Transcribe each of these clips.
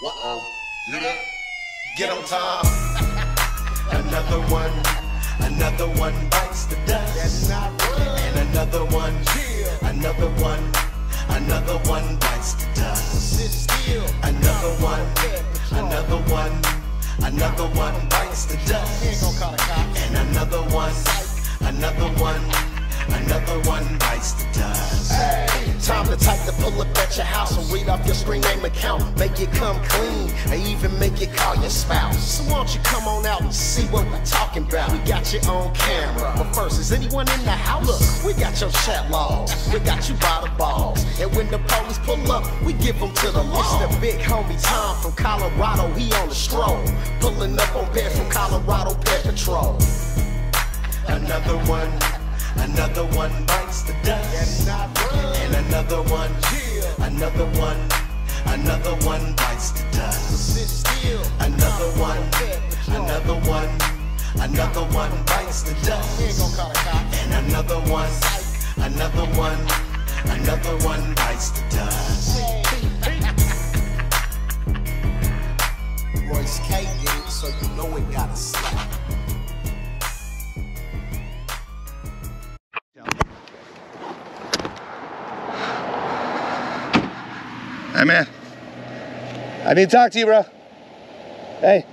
Uh-oh. Hear that? Get on Tom. Another one bites the dust. That's not real. And another one bites the dust. Sit still. Another one bites the dust. And another one bites the dust. Hey, time to type to pull up at your house and read off your screen name account. Make it come clean, and even make it call your spouse. So why don't you come on out and see what we're talking about? We got you on camera, but first, is anyone in the house? Look, we got your chat logs, we got you by the balls. And when the police pull up, we give them to the law. It's the big homie Tom from Colorado, he on the stroll. Pulling up on pairs from Colorado Pet Patrol. Another one bites the dust. And another one bites the dust. Sit still. Another one bites the dust. And another one bites the dust. Royce K did it, so you know it gotta slap. Hey man, I need to talk to you, bro. Hey,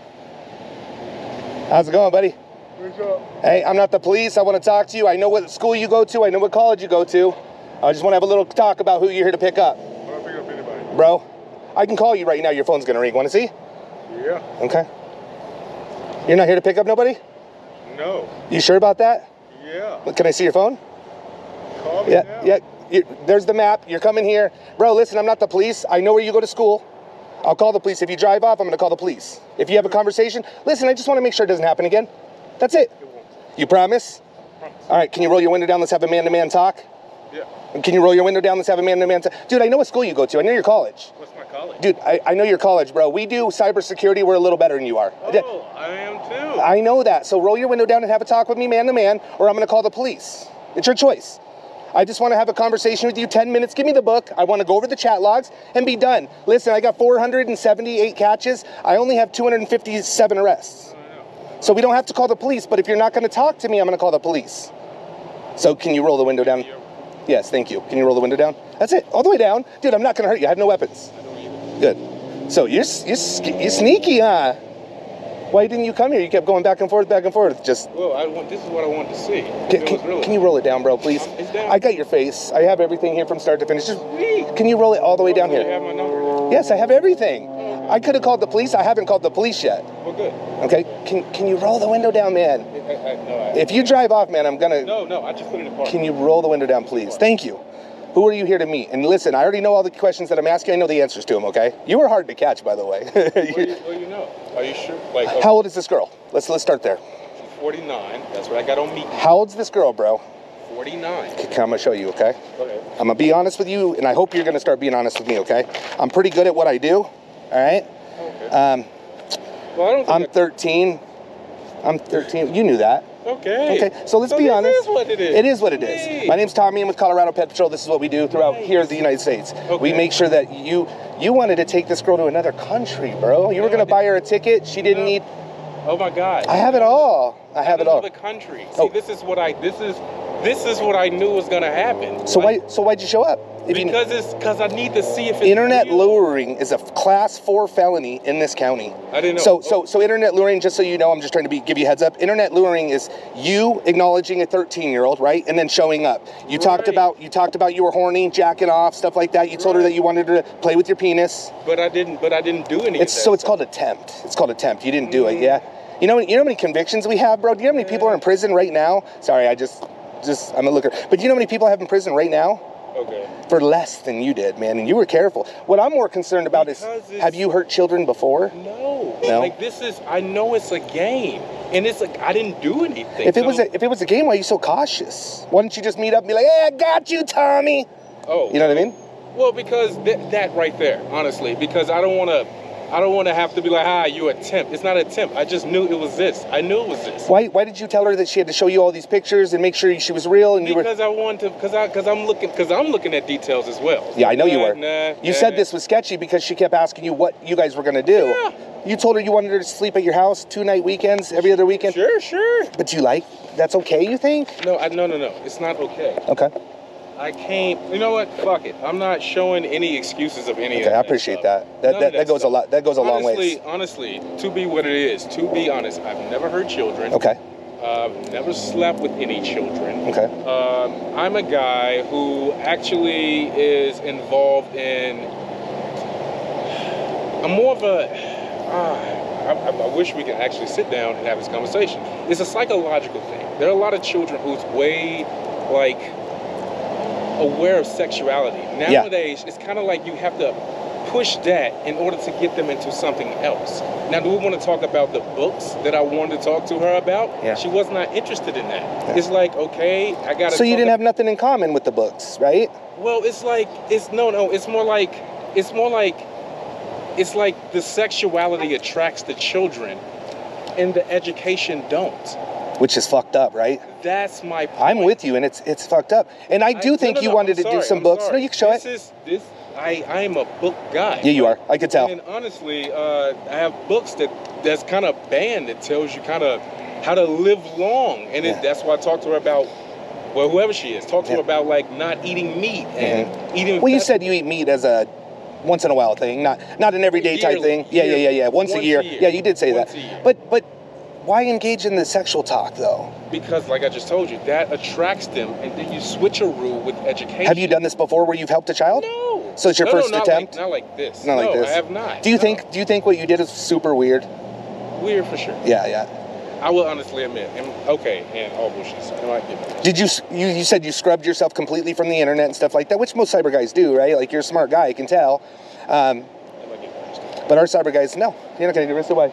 how's it going, buddy? What's up? Hey, I'm not the police. I want to talk to you. I know what school you go to. I know what college you go to. I just want to have a little talk about who you're here to pick up. I don't pick up anybody. Bro, I can call you right now. Your phone's going to ring. Want to see? Yeah. Okay. You're not here to pick up nobody? No. You sure about that? Yeah. Can I see your phone? Call me Yeah, now. yeah. There's the map. You're coming here. Bro, listen, I'm not the police. I know where you go to school. I'll call the police. If you drive off, I'm going to call the police. If you have a conversation, listen, I just want to make sure it doesn't happen again. That's it. You promise? All right, can you roll your window down? Let's have a man-to-man talk. Yeah. Can you roll your window down? Let's have a man-to-man talk. Dude, I know what school you go to. I know your college. What's my college? Dude, I know your college, bro. We do cybersecurity. We're a little better than you are. Oh, I am too. I know that. So roll your window down and have a talk with me man-to-man, or I'm going to call the police. It's your choice. I just want to have a conversation with you, 10 minutes. Give me the book. I want to go over the chat logs and be done. Listen, I got 478 catches. I only have 257 arrests. So we don't have to call the police, but if you're not going to talk to me, I'm going to call the police. So can you roll the window down? Yes, thank you. Can you roll the window down? That's it, all the way down. Dude, I'm not going to hurt you. I have no weapons. Good. So you're sneaky, huh? Why didn't you come here? You kept going back and forth, just... Well, this is what I wanted to see. Can you roll it down, bro, please? It's down. I got your face. I have everything here from start to finish. Just, can you roll it all the way down You here? have my number? Yes, I have everything. I could have called the police. I haven't called the police yet. Well, good. Okay, can you roll the window down, man? If you drive off, man, I'm gonna... No, I just put it in the park. Can you roll the window down, please? Thank you. Who are you here to meet? And listen, I already know all the questions that I'm asking. I know the answers to them, okay? You were hard to catch, by the way. Well, you know. Are you sure? Like, How old is this girl? Let's start there. 49. That's what I got on me. How old's this girl, bro? 49. I'm gonna show you, okay? Okay. I'm gonna be honest with you, and I hope you're gonna start being honest with me, okay? I'm pretty good at what I do, all right? Okay. Well, I don't think I'm 13. I'm 13. You knew that. Okay. Okay, so let's be honest. This is what it is. It is what it is. My name's Tommy. I'm with Colorado Pet Patrol. This is what we do throughout here in the United States. Okay. We make sure that you wanted to take this girl to another country, bro. You were gonna buy her a ticket. She didn't need. Oh my God. I have it all. I have it all. Another country. See, this is what I knew was gonna happen. So why'd you show up? Because I need to see if it's Internet real. luring is a class 4 felony in this county. I didn't know. So internet luring, just so you know, I'm just trying to give you a heads up. Internet luring is you acknowledging a 13-year-old, right, and then showing up. You talked about you were horny, jacking off, stuff like that. You told her that you wanted to play with your penis. But I didn't do any of that. So it's called attempt. It's called attempt. You didn't do it, yeah. You know how many convictions we have, bro? Do you know how many people are in prison right now? Sorry, I'm a looker. But do you know how many people I have in prison right now? Okay. For less than you did, man, and you were careful. What I'm more concerned about is, have you hurt children before? No. No? Like I know it's a game, and it's like I didn't do anything. If it was a game, why are you so cautious? Why don't you just meet up and be like, hey, I got you, Tommy? Oh. You know what I mean? Well, because that right there, honestly, because I don't want to I don't want to have to be like, you attempt. It's not an attempt. I just knew it was this. I knew it was this. Why did you tell her that she had to show you all these pictures and make sure she was real? And because I wanted to, because I'm looking at details as well. Yeah, I know you were. You said this was sketchy because she kept asking you what you guys were going to do. Yeah. You told her you wanted her to sleep at your house 2-night weekends, every other weekend. Sure. But that's okay, you think? No. It's not okay. Okay. I can't. You know what? Fuck it. I'm not showing any excuses of any of that. Okay, I appreciate that. That goes a lot. That goes a long way. Honestly, to be what it is, to be honest, I've never hurt children. Okay. Never slept with any children. Okay. I'm a guy who actually is involved in. I'm more of a. I wish we could actually sit down and have this conversation. It's a psychological thing. There are a lot of children who's way aware of sexuality. Nowadays, it's kind of like you have to push that in order to get them into something else. Now, do we want to talk about the books that I wanted to talk to her about? Yeah. She was not interested in that. Yeah. It's like, okay, I got to. So you didn't have nothing in common with the books, right? Well, it's like it's more like the sexuality attracts the children, and the education don't. Which is fucked up, right? That's my point. I'm with you, and it's fucked up. And I do think you wanted to do some books. No, you can show it. I am a book guy. Yeah, you are. I could tell. And honestly, I have books that's kind of banned that tells you kind of how to live long. And that's why I talked to her about, well, whoever she is, talk to her about like not eating meat and eating. Well, you said you eat meat as a once in a while thing, not an everyday type thing. Yeah. Once a year. Yeah, you did say that. But why engage in the sexual talk though? Because, like I just told you, that attracts them, and then you switcheroo with education. Have you done this before, where you've helped a child? No. So it's your first attempt? Not like this. Not like this. I have not. Do you think what you did is super weird? Weird for sure. Yeah. I will honestly admit, and all bullshit. So I might get that. Did you said you scrubbed yourself completely from the internet and stuff like that, which most cyber guys do, right? Like, you're a smart guy, I can tell. But our cyber guys, no, you're not gonna get arrested. Why?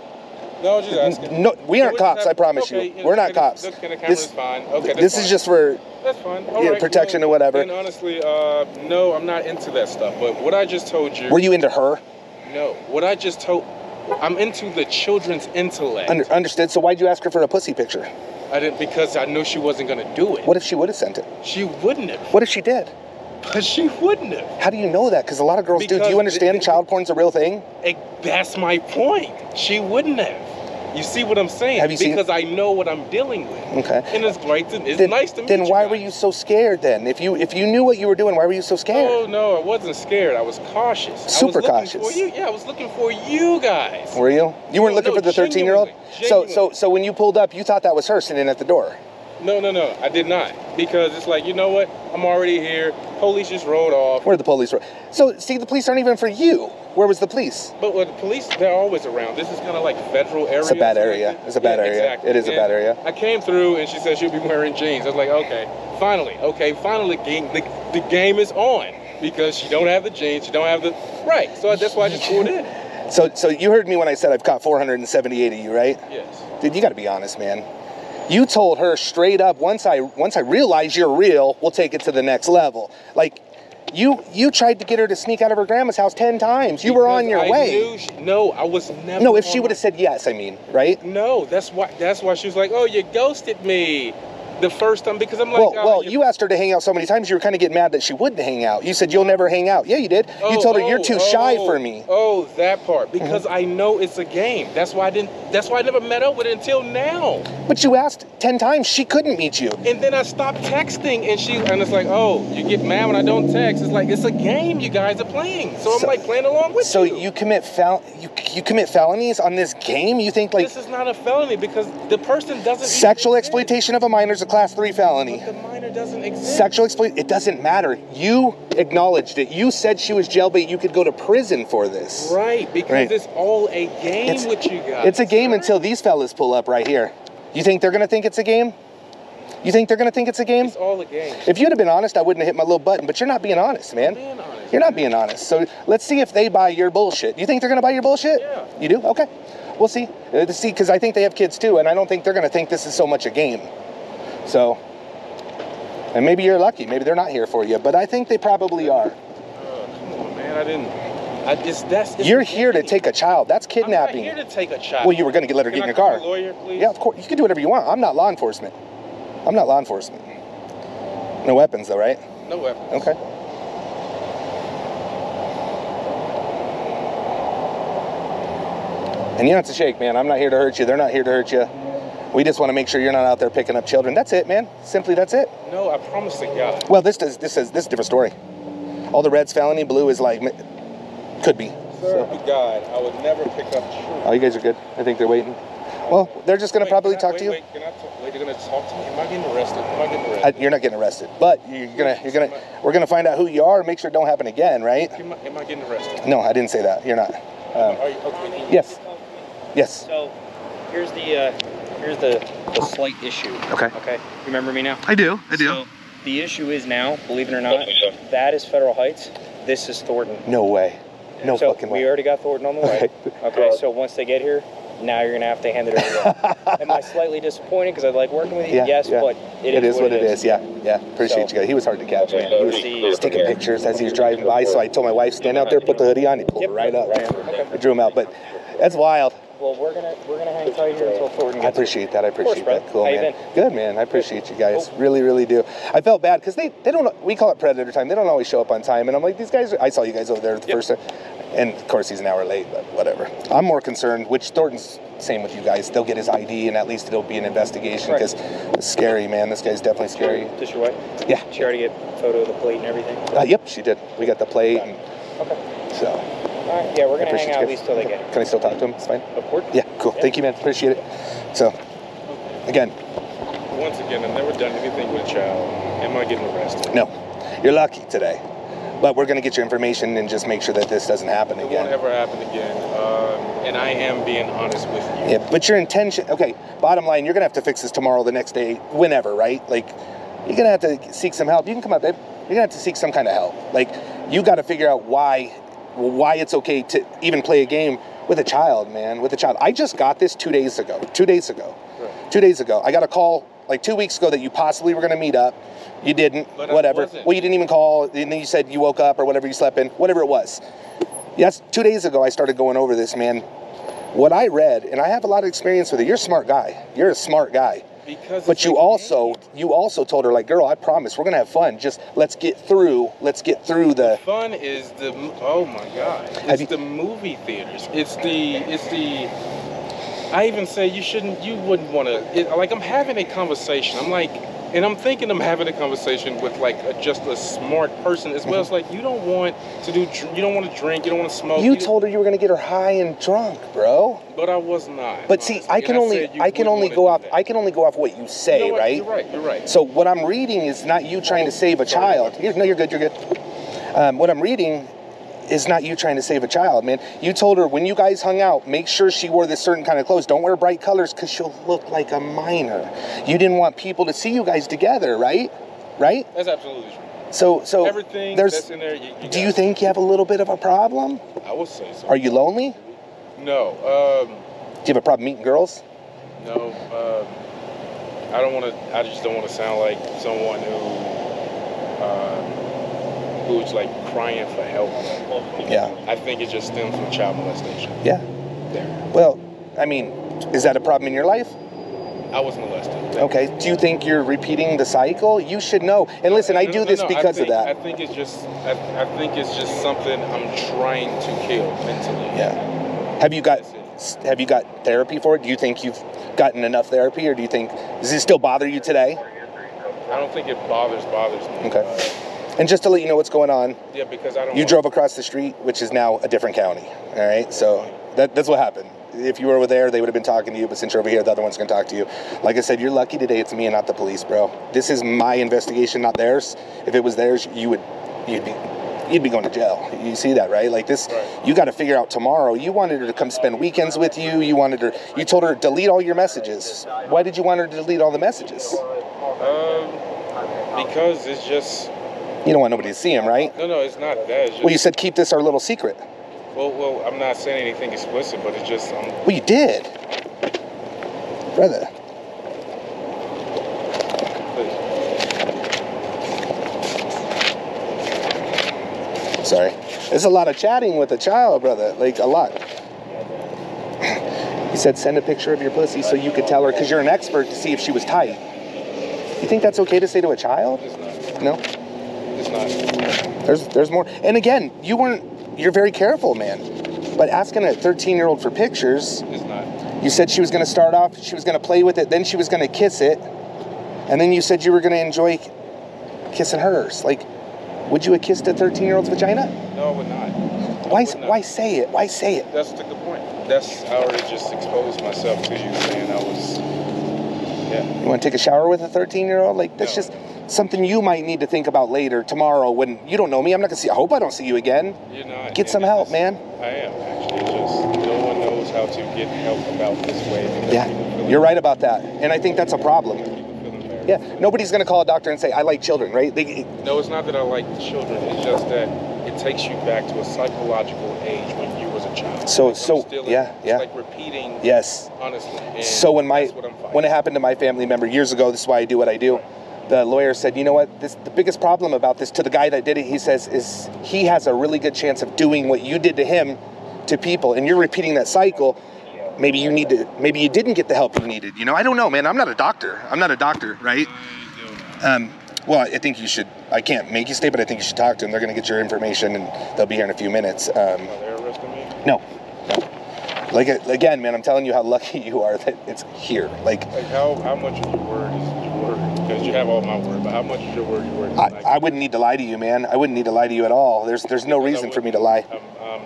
No, just asking. No, we aren't cops. I promise you, we're not cops. The camera's fine. Okay, this is just for protection or whatever. And honestly, no, I'm not into that stuff. But what I just told you. Were you into her? No, what I just told. I'm into the children's intellect. Understood. So why'd you ask her for a pussy picture? I didn't, because I knew she wasn't gonna do it. What if she would have sent it? She wouldn't have. What if she did? But she wouldn't have. How do you know that? Because a lot of girls do. Do you understand child porn's a real thing? That's my point. She wouldn't have. You see what I'm saying? Have you seen? Because I know what I'm dealing with. Okay. And it's great. It's nice to meet you. Then why were you so scared then? If you knew what you were doing, why were you so scared? Oh, no, I wasn't scared. I was cautious. Super cautious. I was looking for you guys. Were you? You weren't looking for the 13-year-old? So when you pulled up, you thought that was her sitting at the door? No, I did not. Because it's like, you know what? I'm already here. Police just rolled off. Where the police were? So, see, the police aren't even for you. Where was the police? But the police, they're always around. This is kind of like federal area. It's a bad area. It's a bad area. Exactly. It is a bad area. I came through and she said she'll be wearing jeans. I was like, okay, finally, the game is on. Because she don't have the jeans, she don't have the... Right, so that's why I just pulled in. So you heard me when I said I've caught 478 of you, right? Yes. Dude, you got to be honest, man. You told her straight up, once I realize you're real, we'll take it to the next level. Like, you tried to get her to sneak out of her grandma's house 10 times. You were on your way. No, I was never. No, if she would have said yes, I mean, right? No, that's why she was like, oh, you ghosted me the first time, because I'm like, well, you asked her to hang out so many times, you were kind of getting mad that she wouldn't hang out. You said you'll never hang out. Yeah, you did. You told her you're too shy for me. Oh, that part. Because I know it's a game. That's why I never met up with her until now. But you asked 10 times, she couldn't meet you. And then I stopped texting, and it's like, oh, you get mad when I don't text. It's like, it's a game you guys are playing. So I'm like playing along with you. So you commit felonies on this game? You think like... This is not a felony because the person doesn't... Sexual exploitation of a minor is a class 3 felony. But the minor doesn't exist. Sexual exploitation, it doesn't matter. You acknowledged it. You said she was jailbait. You could go to prison for this. Right, because it's all a game with you guys. It's a game until these fellas pull up right here. You think they're going to think it's a game? You think they're going to think it's a game? It's all a game. If you'd have been honest, I wouldn't have hit my little button, but you're not being honest, man. I'm being honest. You're not being honest. So let's see if they buy your bullshit. You think they're going to buy your bullshit? Yeah. You do? Okay. We'll see. Because I think they have kids too, and I don't think they're going to think this is so much a game. So, and maybe you're lucky. Maybe they're not here for you, but I think they probably are. Come on, man. I didn't... You're here to take a child. That's kidnapping. I'm not here to take a child. Well, you were going to let her get in your car. A lawyer, please? Yeah, of course. You can do whatever you want. I'm not law enforcement. I'm not law enforcement. No weapons, though, right? No weapons. Okay. And you don't have to shake, man. I'm not here to hurt you. They're not here to hurt you. We just want to make sure you're not out there picking up children. That's it, man. Simply, that's it. No, I promise to God. Well, this is a different story. All the red's felony, blue is like, could be. Sir, to God, I would never pick up children. Oh, you guys are good. I think they're waiting. Well, they're just going to probably talk to you. Wait, they're going to talk to me. Am I getting arrested? Am I getting arrested? You're not getting arrested, but we're gonna find out who you are and make sure it don't happen again, right? Am I getting arrested? No, I didn't say that. You're not. Are you okay? Yes. Yes. So, here's the slight issue. Okay. Okay. You remember me now? I do. So, the issue is now, believe it or not, that is Federal Heights. This is Thornton. No way. No fucking way. We already got Thornton on the way. Okay. So once they get here, now you're gonna have to hand it over. Am I slightly disappointed because I like working with you? Yeah, yes, yeah. but it is what it is. Yeah. Appreciate you guys. He was hard to catch, man. He was taking pictures as he was driving by. So I told my wife, stand out there, put the hoodie on. He pulled it right up, man. Okay. I drew him out, but that's wild. Well, we're gonna hang tight here until Thornton gets I appreciate that. I appreciate that. Cool, How you man. been? Good, man. I appreciate you guys. Really, really do. I felt bad because they don't. We call it predator time. They don't always show up on time, and I'm like, these guys. I saw you guys over there the first time, and of course he's an hour late, but whatever. I'm more concerned. Which Thornton's same with you guys. They'll get his ID, and at least it'll be an investigation because it's scary, man. This guy's definitely scary. Just your wife? Yeah. She already get a photo of the plate and everything? Yep, she did. We got the plate. And Okay. so. All right. Yeah, we're gonna hang out at least till they get here. Can I still talk to him? It's fine. Of course. Yeah. Cool. Yeah. Thank you, man. Appreciate it. So, again. Once again, I've never done anything with a child. Am I getting arrested? No. You're lucky today. But we're going to get your information and just make sure that this doesn't happen again. It won't ever happen again. And I am being honest with you. Yeah, but your intention, okay, bottom line, you're going to have to fix this tomorrow, the next day, whenever, right? Like, you're going to have to seek some help. You can come up, babe. You're going to have to seek some kind of help. Like, you got to figure out why it's okay to even play a game with a child, man, with a child. I just got this 2 days ago. 2 days ago. Right. 2 days ago. I got a call like 2 weeks ago that you possibly were going to meet up. You didn't, but whatever. Well, you didn't even call, and then you said you woke up or whatever, you slept in, whatever it was. Yes, 2 days ago I started going over this, man. What I read, and I have a lot of experience with it. You're a smart guy. You're a smart guy. But you also told her, like, girl, I promise we're gonna have fun. Just let's get through the fun is the, oh my God, it's the movie theaters. It's the I even say you wouldn't want to, like, I'm having a conversation. I'm like, and I'm thinking I'm having a conversation with like just a smart person as well. It's like, you don't want to you don't want to drink, you don't want to smoke. You told her you were gonna get her high and drunk, bro. But I was not. But see, I can only go off what you say, you know what? right? You're right. So what I'm reading is not you trying to save a child. No, you're good. What I'm reading is not you trying to save a child, man. You told her when you guys hung out, make sure she wore this certain kind of clothes. Don't wear bright colors because she'll look like a minor. You didn't want people to see you guys together, right? Right? That's absolutely true. So everything that's in there, do you think you have a little bit of a problem? I would say so. Are you lonely? No. Do you have a problem meeting girls? No. I just don't want to sound like someone who's like crying for help. Yeah. I think it just stems from child molestation. Yeah. There. Well, I mean, is that a problem in your life? I was molested. Okay. Do you think you're repeating the cycle? You should know. And listen, I do this because of that. I think it's just something I'm trying to kill mentally. Yeah. Have you got therapy for it? Do you think you've gotten enough therapy, or does it still bother you today? I don't think it bothers me. Okay. And just to let you know what's going on. Yeah, because I don't. You drove across the street, which is now a different county. All right. So that's what happened. If you were over there, they would have been talking to you. But since you're over here, the other one's going to talk to you. Like I said, you're lucky today. It's me and not the police, bro. This is my investigation, not theirs. If it was theirs, you'd be going to jail. You see that, right? Like this, right. You got to figure out tomorrow. You wanted her to come spend weekends with you. You told her to delete all your messages. Why did you want her to delete all the messages? Because it's just. You don't want nobody to see him, right? No, it's not that. It's just, well, you said keep this our little secret. Well, I'm not saying anything explicit, but it's just. Well, you did, brother. Please. Sorry. There's a lot of chatting with a child, brother. Like, a lot. He said, send a picture of your pussy so you could tell her, because you're an expert, to see if she was tight. You think that's okay to say to a child? It's not. No? It's not. There's more. And again, you're very careful, man. But asking a 13-year-old for pictures, It's not. you said she was going to start off, she was going to play with it, then she was going to kiss it, and then you said you were going to enjoy kissing hers. Like, would you have kissed a 13-year-old's vagina? No, I would not. Why say it? Why say it? That's the good point. I already just exposed myself to you saying I was, You want to take a shower with a 13-year-old? Like, that's just something you might need to think about later, tomorrow, when you don't know me. I'm not going to see, I hope I don't see you again. You're not. Get some help, man. I am, actually. It's just no one knows how to get help about this way. Yeah, you're right about that. And I think that's a problem. Yeah, nobody's going to call a doctor and say, I like children, right? No, it's not that I like children. It's just that it takes you back to a psychological age when you was a child. It's like repeating. Yes. Honestly. So when it happened to my family member years ago, this is why I do what I do. The lawyer said, you know what? The biggest problem about this, to the guy that did it, he says, is he has a really good chance of doing what you did to him to people, and you're repeating that cycle. Maybe you didn't get the help you needed. You know, I don't know, man. I'm not a doctor, right? Well, I think you should. I can't make you stay, but I think you should talk to them. They're going to get your information, and they'll be here in a few minutes. Are they arresting me? No. Like, again, man, I'm telling you how lucky you are that it's here. Like how much of your word is your word? Because you have all my word, but how much is your word your word? I wouldn't need to lie to you, man. I wouldn't need to lie to you at all. There's no reason for me to lie.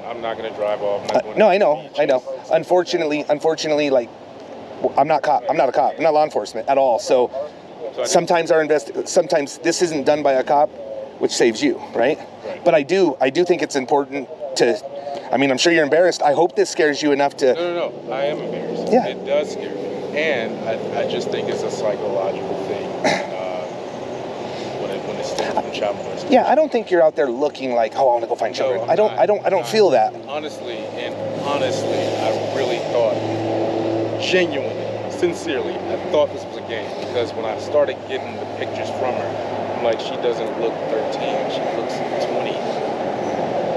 I'm not going to drive off. No, I know. Unfortunately, like, I'm not a cop. I'm not law enforcement at all. So sometimes sometimes this isn't done by a cop, which saves you, right? But I do think it's important to. I mean, I'm sure you're embarrassed. I hope this scares you enough to. No. I am embarrassed. Yeah. It does scare me, and I just think it's a psychological thing. When it stems from child molestation. Yeah, I don't think you're out there looking like, oh, I want to go find children. I don't feel that. Honestly, I really thought, genuinely, sincerely, I thought this was a game, because when I started getting the pictures from her, I'm like, she doesn't look 13, she looks 20.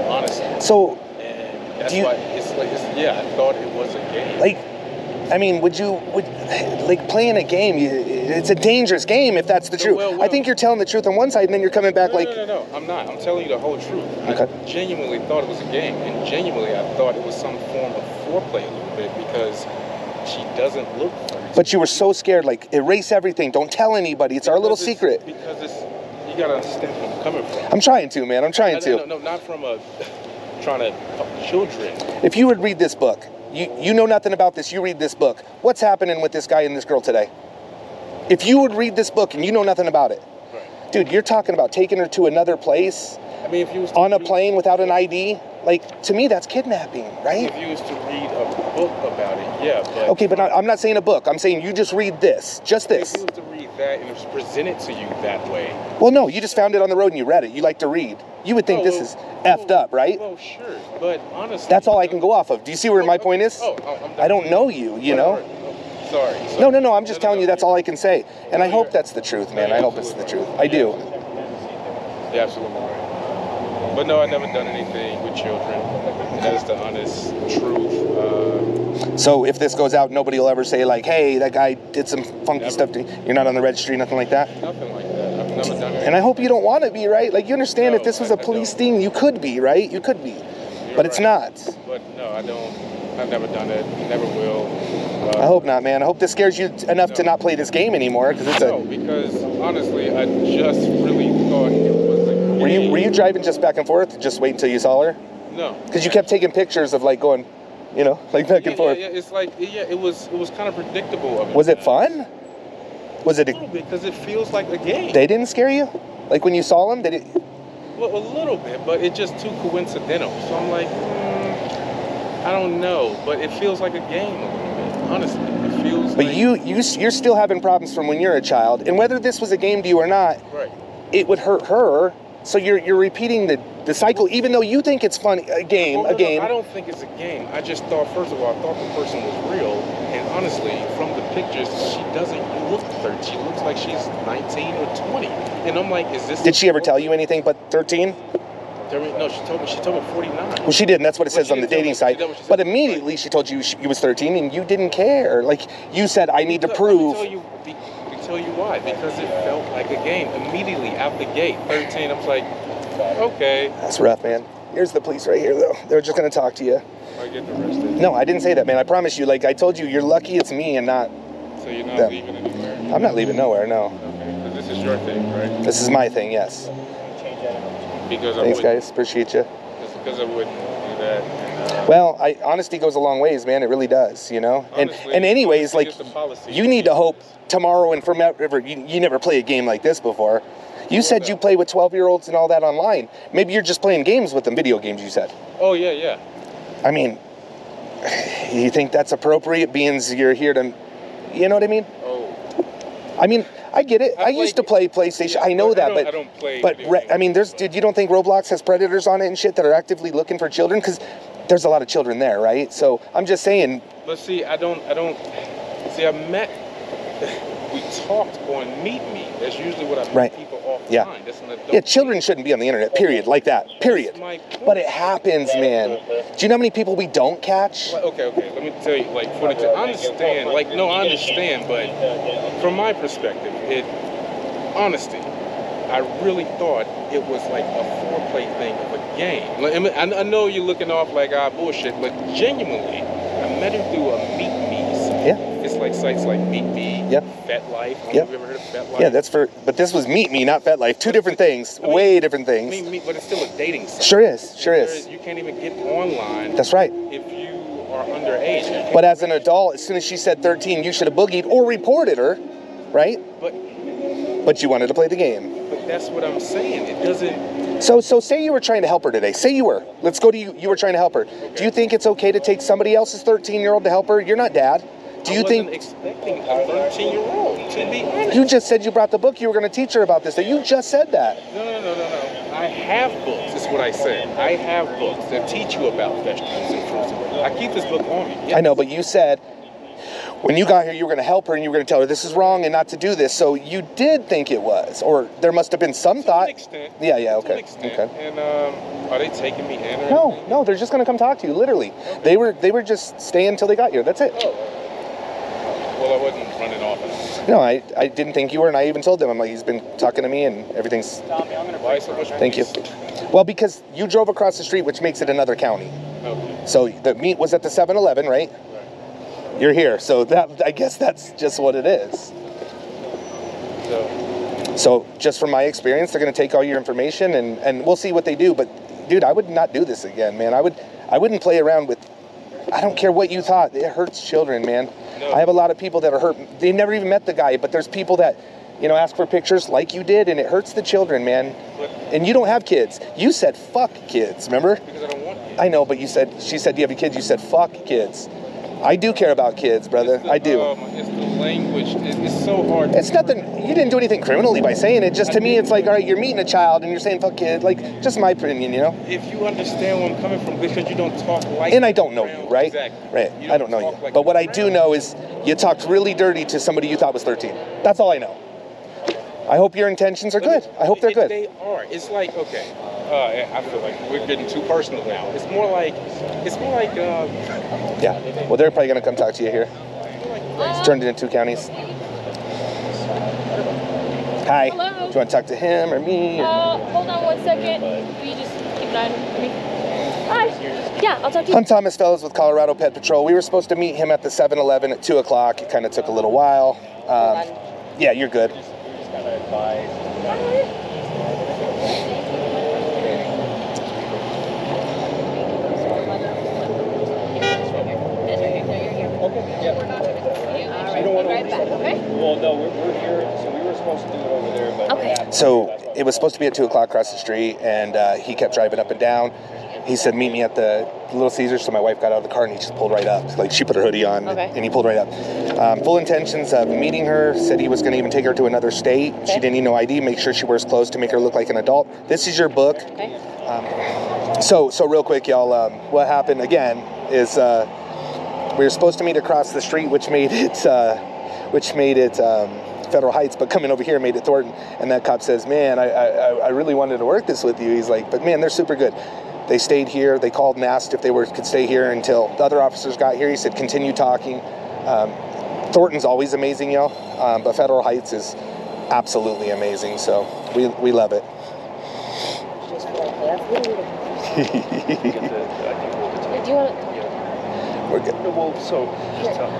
Honestly. So, and that's why I thought it was a game. Like, I mean, would playing a game, it's a dangerous game if that's the truth. Well, I think you're telling the truth on one side, and then you're coming back No, I'm not. I'm telling you the whole truth. Okay. I genuinely thought it was a game, and genuinely I thought it was some form of foreplay a little bit, because she doesn't look 13. But you were so scared, like, erase everything, don't tell anybody, it's our little secret. Because you gotta understand where I'm coming from. I'm trying to, man, I'm trying to. No, not from trying to help children. If you would read this book, you know nothing about this, you read this book, what's happening with this guy and this girl today? If you would read this book and you know nothing about it, right. Dude, you're talking about taking her to another place, I mean, if you was on a plane without an ID, like, to me, that's kidnapping, right? If you was to read a book about it, yeah, but... Okay, but I'm not saying a book, I'm saying you just read this, just this. If you was to read that and it was presented to you that way... Well, no, you just found it on the road and you read it, you like to read. You would think this is effed up, right? Well, sure, but honestly... That's all I can go off of. Do you see where my point is? I don't know you, you know? Sorry. No, I'm just telling you that's all I can say. And I hope that's the truth, man. I hope it's the truth. I do. You're absolutely right. But no, I've never done anything with children. That is the honest truth. So if this goes out, nobody will ever say, like, hey, that guy did some funky stuff to you. You're not on the registry, nothing like that? Nothing like that. I've never done it. And I hope you don't want to be, right? Like, you understand, if this was a police thing, you could be, right? You could be. But it's not. But no, I don't. I've never done it. Never will. I hope not, man. I hope this scares you enough to not play this game anymore. Because honestly, I just really thought it was a game. Were you driving just back and forth? Just wait until you saw her? No. Because you kept taking pictures of, like, going, you know, like back and forth. Yeah, it's like, it was kind of predictable. Was it fun? Was it a little bit, because it feels like a game. They didn't scare you? Like when you saw them, they didn't? Well, a little bit, but it's just too coincidental. So I'm like, I don't know, but it feels like a game a little bit. Honestly, it feels. But like you're still having problems from when you're a child, and whether this was a game to you or not, right? It would hurt her. So you're repeating the cycle, even though you think it's fun. A game. No, I don't think it's a game. I just thought, first of all, I thought the person was real, and honestly, from the pictures, she doesn't look 13. She looks like she's 19 or 20, and I'm like, is this? Did she ever tell you anything but 13? No, she told me 49. Well, she didn't. That's what it says on the dating site. But immediately she told you she was 13 and you didn't care. Like, you said, I need to prove. Let me tell you why. Because it felt like a game. Immediately out the gate, 13, I was like, okay. That's rough, man. Here's the police right here, though. They're just going to talk to you. I get arrested. No, I didn't say that, man. I promise you. Like I told you, you're lucky it's me and not So you're not them. leaving anywhere? I'm not leaving nowhere, no. Okay. So this is your thing, right? This is my thing, yes. Because Thanks, guys. Appreciate you. Just because I wouldn't do that. And, well, honesty goes a long ways, man. It really does, you know? honestly, and anyways, like, you need to hope tomorrow and forever, you never play a game like this before. You said you play with 12-year-olds and all that online. Maybe you're just playing games with them, video games, you said. Oh, yeah. I mean, you think that's appropriate, being you're here to, you know what I mean? Oh. I mean, I get it. I used to play PlayStation. I know that, but I don't play I mean, dude, you don't think Roblox has predators on it and shit that are actively looking for children? Because there's a lot of children there, right? So I'm just saying. But see, I met. We talked on Meet Me. That's usually what I meet people offline. That's an adult. Yeah, children shouldn't be on the internet, period, like that, period. But it happens, man. Do you know how many people we don't catch? Okay, let me tell you, like, I understand, I understand, but from my perspective, honesty, I really thought it was like a foreplay thing of a game. Like, I know you're looking off like, bullshit, but genuinely, I met her through a Meet Me. Yeah. It's like sites like Meet Me, FetLife. Have you ever heard of FetLife? Yeah, but this was Meet Me, not FetLife. Two different things, way different things. But it's still a dating site. Sure is. You can't even get online. That's right. If you are underage. But as an adult, as soon as she said 13, you should have boogied or reported her, right? But you wanted to play the game. But that's what I'm saying. It doesn't. So say you were trying to help her today. Say you were. Let's go to you. You were trying to help her. Okay. Do you think it's okay to take somebody else's 13-year-old to help her? You're not dad. I wasn't expecting a 13-year-old, to be honest. You just said you brought the book. You were going to teach her about this. You just said that. No. I have books, is what I said. I have books that teach you about vegetables and fruits. I keep this book on me. Yes. I know, but you said when you got here, you were going to help her and you were going to tell her this is wrong and not to do this. So you did think it was, or there must have been some thought. To an extent. Yeah, okay. To an extent. Okay. And are they taking me in? No, they're just going to come talk to you, literally. Okay. They were just staying until they got here. That's it. Oh. Well, I wasn't running off. No, I didn't think you were, and I even told them, I'm like, he's been talking to me, and everything's... Tommy, I'm going to buy so much. Thank you. Well, because you drove across the street, which makes it another county. Okay. So the meet was at the 7-Eleven, right? You're here, so I guess that's just what it is. So just from my experience, they're going to take all your information, and we'll see what they do. But, dude, I would not do this again, man. I wouldn't play around with... I don't care what you thought. It hurts children, man. No. I have a lot of people that are hurt. They never even met the guy, but there's people that, ask for pictures like you did, and it hurts the children, man. And you don't have kids. You said fuck kids, remember? Because I don't want kids. I know, but she said, do you have kids? You said fuck kids. I do care about kids, brother. I do. It's the language. It's so hard. It's nothing. You didn't do anything criminally by saying it. Just to me, it's like, all right, you're meeting a child and you're saying fuck kid. Like, just my opinion, If you understand where I'm coming from, because you don't talk like. And I don't know you, right? Exactly. Right. I don't know you. Like but what I do know is you talked really dirty to somebody you thought was 13. That's all I know. I hope your intentions are good. I hope they're good. They are. It's like, okay. I feel like we're getting too personal now. It's more like. Yeah. Well, they're probably gonna come talk to you here. It's turned into 2 counties. Hi. Hello. Do you want to talk to him or me? Or... Hold on 1 second. Will you just keep an eye on me? Hi. Yeah, I'll talk to you. I'm Thomas Fellows with Colorado Pet Patrol. We were supposed to meet him at the 7-Eleven at 2 o'clock. It kind of took a little while. Yeah, you're good. Well, no, we're here, so we were supposed to do it over there, but... Okay. So, it was supposed to be at 2 o'clock across the street, and he kept driving up and down. He said, meet me at the Little Caesars, so my wife got out of the car, and he just pulled right up. Like, she put her hoodie on, and he pulled right up. Full intentions of meeting her, said he was going to even take her to another state. Okay. She didn't need no ID, make sure she wears clothes to make her look like an adult. This is your book. Okay. So real quick, y'all, what happened, again, is we were supposed to meet across the street, which made it Federal Heights, but coming over here made it Thornton. And that cop says, man, I really wanted to work this with you. He's like, but man, they're super good. They stayed here. They called and asked if they could stay here until the other officers got here. He said, continue talking. Thornton's always amazing, y'all, but Federal Heights is absolutely amazing. So we love it. Do you want to? We're good. Well, so just tell me.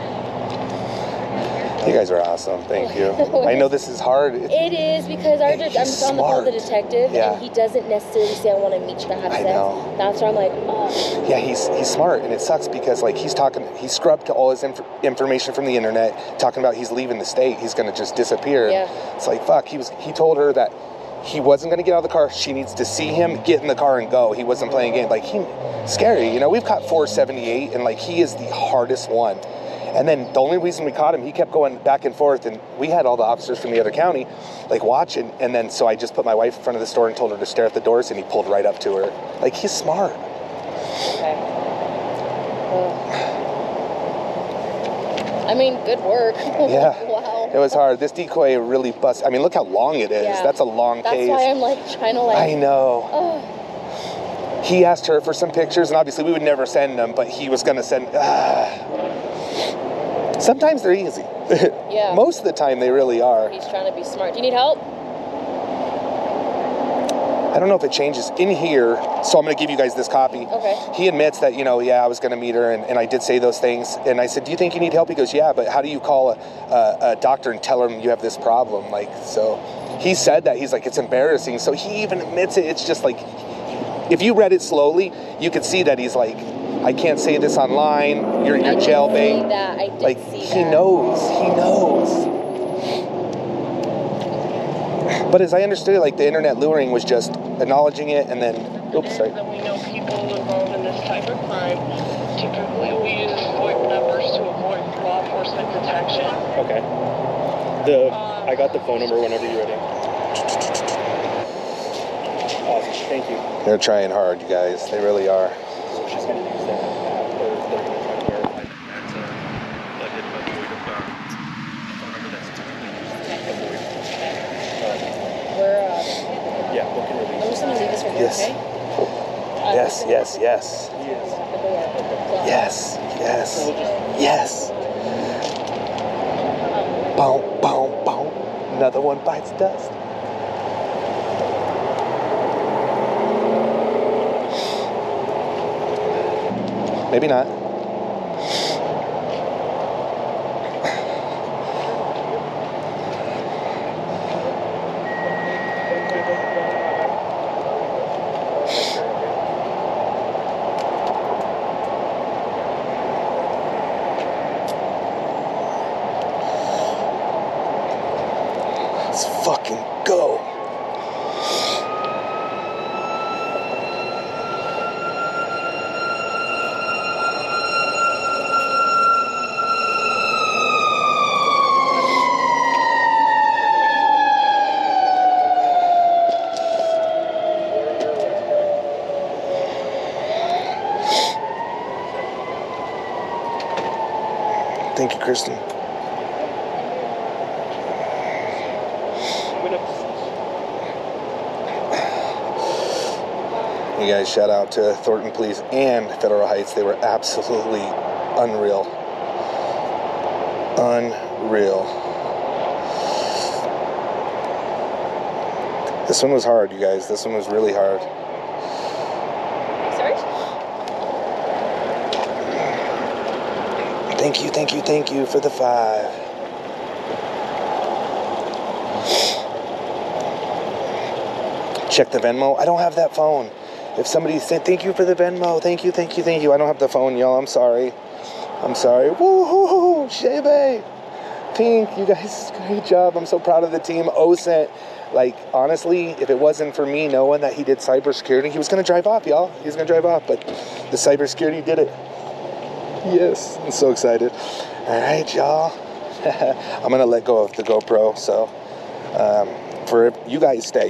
You guys are awesome. Thank you. I know this is hard. It is because I'm on the phone with the detective, and he doesn't necessarily say I want to meet you to have sex. Know. That's why I'm like, oh. Yeah, he's smart, and it sucks because like he scrubbed all his information from the internet, talking about he's leaving the state. He's gonna just disappear. Yeah. It's like fuck. He told her that he wasn't gonna get out of the car. She needs to see him get in the car and go. He wasn't playing a game. Like scary. You know, we've caught 478, and like he is the hardest one. And then the only reason we caught him, he kept going back and forth, and we had all the officers from the other county, like, watching, and then so I just put my wife in front of the store and told her to stare at the doors, and he pulled right up to her. Like, he's smart. Okay. Well, I mean, good work. Yeah. Wow. It was hard. This decoy really busted. I mean, look how long it is. Yeah. That's a long case. That's why I'm, like, trying to, like... I know. Oh. He asked her for some pictures, and obviously we would never send them, but he was going to send... Sometimes they're easy. Yeah. Most of the time they really are. He's trying to be smart. Do you need help? I don't know if it changes in here, so I'm going to give you guys this copy. Okay. He admits that, you know, yeah, I was going to meet her, and I did say those things. And I said, do you think you need help? He goes, yeah, but how do you call a doctor and tell him you have this problem? Like, so he said that. He's like, it's embarrassing. So he even admits it. It's just like, if you read it slowly, you could see that he's like, I can't say this online. You're jailbait. I did like see he that. knows. But as I understood it, like the internet luring was just acknowledging it and then. Oops, sorry. That we know people involved in this type of crime. Typically, we use VoIP numbers to avoid law enforcement detection. Okay. I got the phone number whenever you're ready. Awesome. Thank you. They're trying hard, you guys. They really are. So she's going to use that app, or they're going to try to verify that phone number that's typically used to avoid. Yeah, what can release? I'm just going to leave this right Yes. here, okay? Yes. Boom, boom, boom. Another one bites dust. Maybe not. Let's fucking go. Thank you, Kristen. You guys, shout out to Thornton Police and Federal Heights. They were absolutely unreal. Unreal. This one was hard, you guys. This one was really hard. Sorry? Thank you for the 5. Check the Venmo. I don't have that phone. If somebody said, thank you for the Venmo, thank you. I don't have the phone, y'all. I'm sorry. Woo-hoo-hoo, Shebe. Pink, you guys, great job. I'm so proud of the teim. OSENT, like, honestly, if it wasn't for me knowing that he did cybersecurity, he was going to drive off, y'all. He was going to drive off, but the cybersecurity did it. Yes, I'm so excited. All right, y'all. I'm going to let go of the GoPro, so for you guys stay.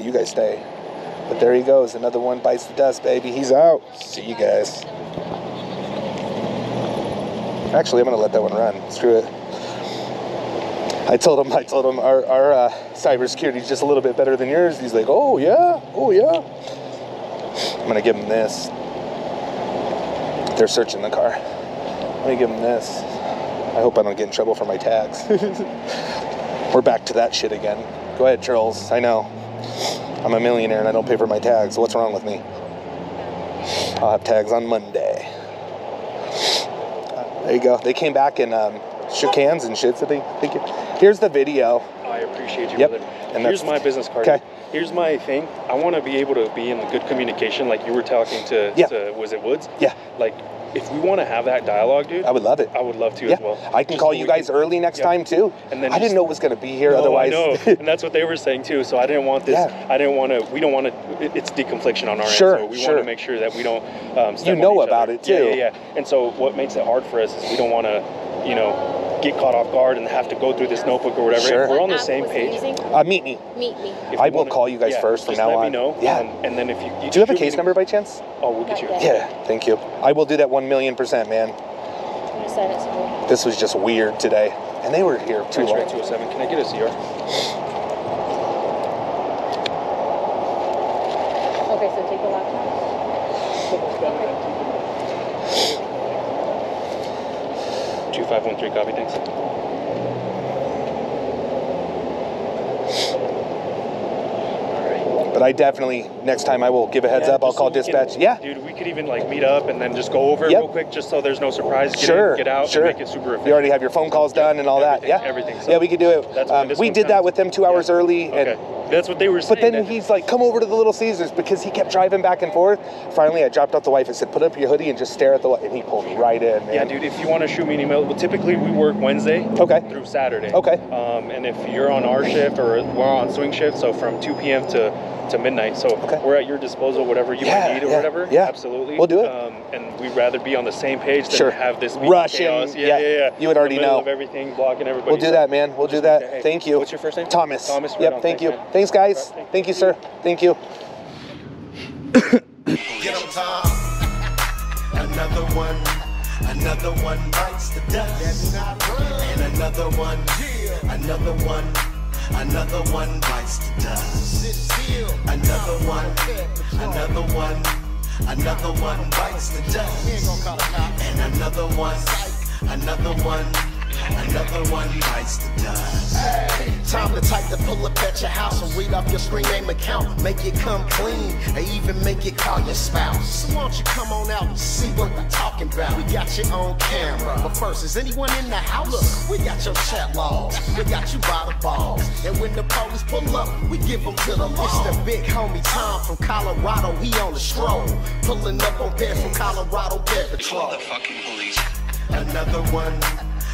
But there he goes. Another one bites the dust, baby. He's out. See you guys. Actually, I'm going to let that one run. Screw it. I told him our cybersecurity is just a little bit better than yours. He's like, oh yeah. I'm gonna give him this. They're searching the car. Let me give him this. I hope I don't get in trouble for my tags. We're back to that shit again. Go ahead, Charles. I know. I'm a millionaire and I don't pay for my tags. So what's wrong with me? I'll have tags on Monday. There you go. They came back and shook hands and shit. So here's the video. I appreciate you, yep. brother. And here's my business card. Okay. Here's my thing. I want to be able to be in good communication, like you were talking to was it Woods? Yeah. Like, if we want to have that dialogue, dude, I would love it. I would love to as well. I can call you guys early next time too. And then I didn't know it was going to be here otherwise. I know. And that's what they were saying too. So I didn't want this. I didn't want to. We don't want to. It's deconfliction on our end. So we want to make sure that we don't. You know about it too. Yeah. And so what makes it hard for us is we don't want to, get caught off guard and have to go through this notebook or whatever. If we're on the same page. Meet me. I will call you guys first from now on. Let me know. Yeah. And then if you do you have a case number by chance? Oh, we'll get you. Yeah. Thank you. I will do that 1,000,000%, man. This was just weird today, and they were here too long. 207. Can I get a CR? Okay, so take the laptop. 2513, copy, thanks. But I definitely, next time I will give a heads up. I'll call dispatch. Dude, we could even meet up and then just go over it real quick, just so there's no surprise. Get out, and make it super efficient. You already have your phone calls done and all that. Yeah, everything. So yeah, we could do it. We did that with them 2 hours early. Okay. That's what they were saying. But then he's like, come over to the Little Caesars, because he kept driving back and forth. Finally, I dropped off the wife and said, put up your hoodie and just stare at the light. And he pulled right in, man. Yeah, dude, if you want to shoot me an email, well, typically we work Wednesday through Saturday. Okay. And if you're on our shift or we're on swing shift, so from 2 p.m. to midnight. So we're at your disposal, whatever you might need or whatever. Yeah, absolutely. We'll do it. And we'd rather be on the same page than have this rush chaos. Yeah. You would already know. Of everything, blocking everybody. We'll do that, man. We'll do that. Thank you. What's your first name? Thomas. Thomas. Yep. Thank you. Thanks, guys. Thank you, sir. Thank you. Get him, Tom. Another one bites the dust. And another one bites the dust. Another one bites the dust. And another one bites the dust. Time to type to pull up at your house and read off your screen name account. Make it come clean, or even make it call your spouse. So why don't you come on out and see what we're talking about? We got you on camera, but first, is anyone in the house? Look, we got your chat logs, we got you by the balls. And when the police pull up, we give them to the law. It's the big homie Tom from Colorado, he on the stroll. Pulling up on Bear from Colorado Bear Patrol. The fucking police.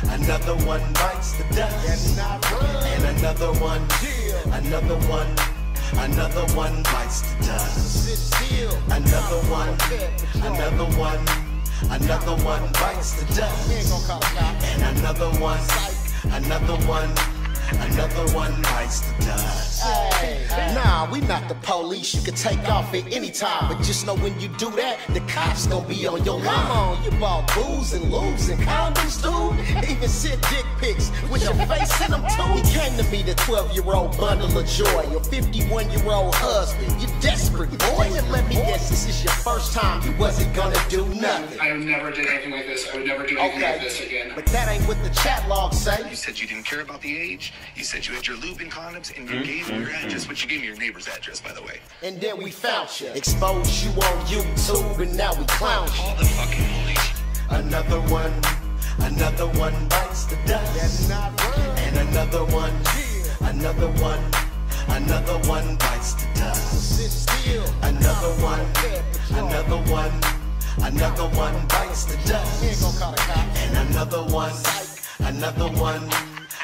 Another one bites the dust. And another one bites the dust. Another one bites the dust. And another one bites the dust. Nah, we not the police. You can take off at any time, but just know when you do that, the cops gonna be on your line. Come on, you bought booze and lubes and condoms, dude. Even sent dick pics with your face in them too. He came to me, the 12-year-old bundle of joy. Your 51-year-old husband, you desperate boy. And let me guess, this is your first time you wasn't gonna do nothing. I never did anything like this. I would never do anything like this again. But that ain't what the chat logs say. You said you didn't care about the age. You said you had your lube and condoms, and you gave me your address, but you gave me your neighbor's address, by the way. And then we found you, exposed you on YouTube, and now we clown you. All the fucking police. Another one bites the dust. And another one bites the dust. Another one bites the dust.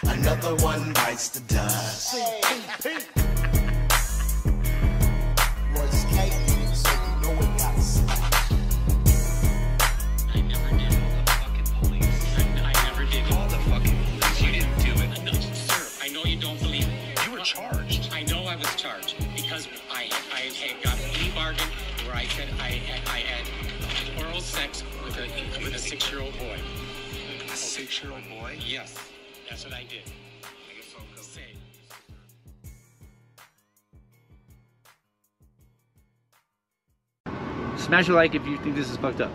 And another one bites the dust. Royce K, so you know it got stuck. I never did all the fucking police. I never did all the fucking police. You didn't do it. No, sir, I know you don't believe it. You were charged. I know I was charged because I had got a plea bargain where I said I had oral sex with a 6-year-old boy. A 6-year-old boy? Yes, that's what I did. I Smash a like if you think this is fucked up.